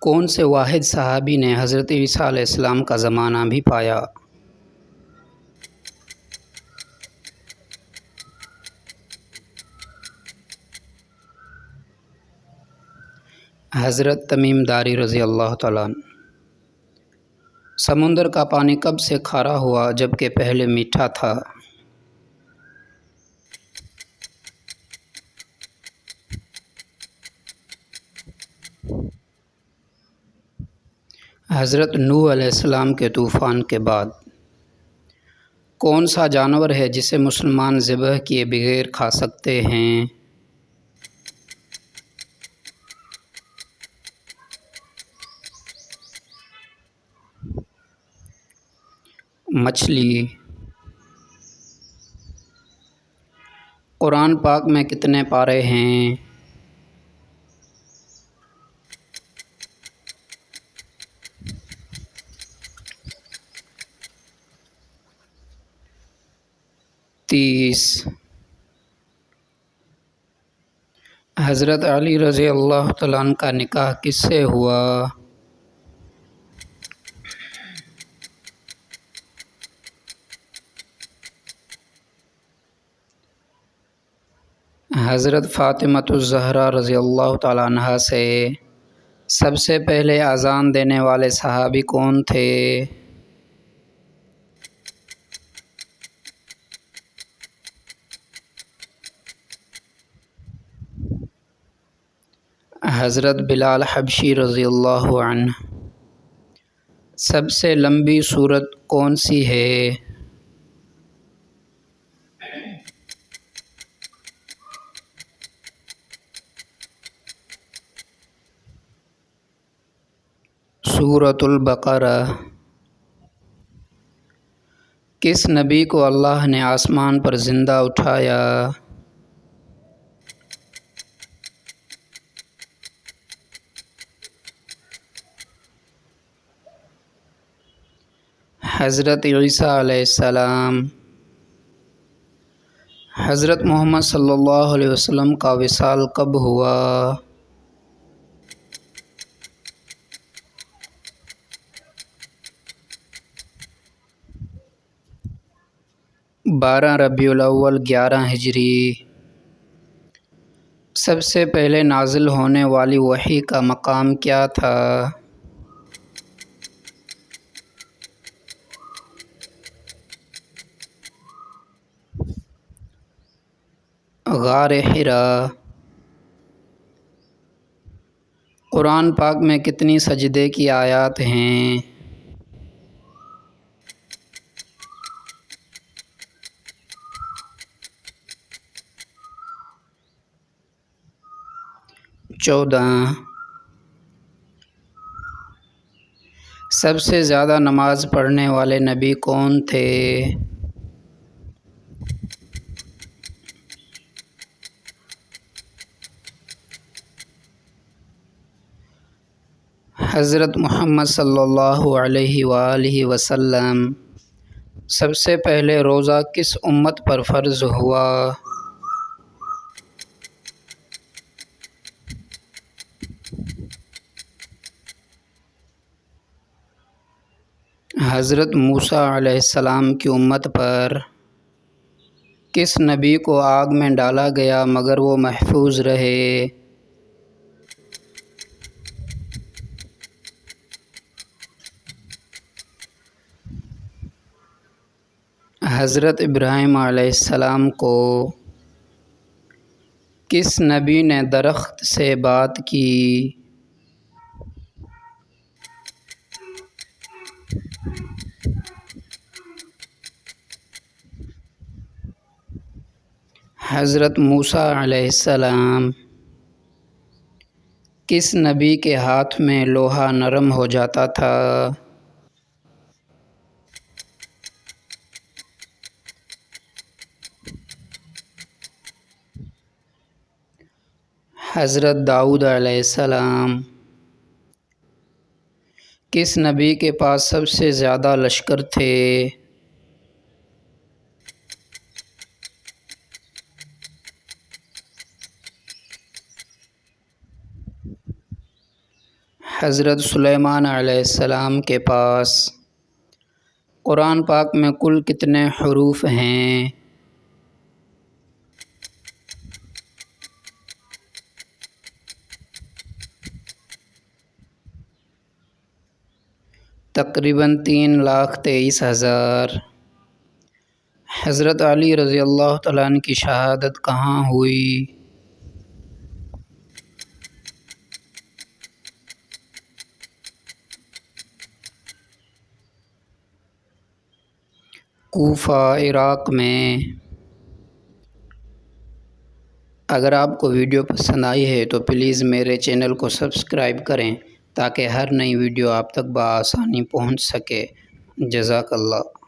کون سے واحد صحابی نے حضرت عیسیٰ علیہ السلام کا زمانہ بھی پایا؟ حضرت تمیم داری رضی اللہ تعالیٰ عنہ۔ سمندر کا پانی کب سے کھارا ہوا جبکہ پہلے میٹھا تھا؟ حضرت نوح علیہ السلام کے طوفان کے بعد۔ کون سا جانور ہے جسے مسلمان ذبح کیے بغیر کھا سکتے ہیں؟ مچھلی۔ قرآن پاک میں کتنے پارے ہیں؟ تیس۔ حضرت علی رضی اللہ تعالیٰ عنہ کا نکاح کس سے ہوا؟ حضرت فاطمۃ الزہرا رضی اللہ تعالیٰ عنہا سے سب سے پہلے اذان دینے والے صحابی کون تھے؟ حضرت بلال حبشی رضی اللہ عنہ۔ سب سے لمبی سورت کون سی ہے؟ سورۃ البقرہ۔ کس نبی کو اللہ نے آسمان پر زندہ اٹھایا؟ حضرت عیسیٰ علیہ السلام۔ حضرت محمد صلی اللہ علیہ وسلم کا وصال کب ہوا؟ بارہ ربیع الاول 11 ہجری۔ سب سے پہلے نازل ہونے والی وحی کا مقام کیا تھا؟ غار حرا۔ قرآن پاک میں کتنی سجدے کی آیات ہیں؟ چودہ۔ سب سے زیادہ نماز پڑھنے والے نبی کون تھے؟ حضرت محمد صلی اللہ علیہ وآلہ وسلم۔ سب سے پہلے روزہ کس امت پر فرض ہوا؟ حضرت موسیٰ علیہ السلام کی امت پر۔ کس نبی کو آگ میں ڈالا گیا مگر وہ محفوظ رہے؟ حضرت ابراہیم علیہ السلام کو کس نبی نے درخت سے بات کی؟ حضرت موسیٰ علیہ السلام۔ کس نبی کے ہاتھ میں لوہا نرم ہو جاتا تھا؟ حضرت داؤد علیہ السلام۔ کس نبی کے پاس سب سے زیادہ لشکر تھے؟ حضرت سلیمان علیہ السلام کے پاس قرآن پاک میں کل کتنے حروف ہیں؟ تقریباً 3,23,000۔ حضرت علی رضی اللہ تعالیٰ عنہ کی شہادت کہاں ہوئی؟ کوفہ، عراق میں۔ اگر آپ کو ویڈیو پسند آئی ہے تو پلیز میرے چینل کو سبسکرائب کریں تاکہ ہر نئی ویڈیو آپ تک بآسانی پہنچ سکے۔ جزاک اللہ۔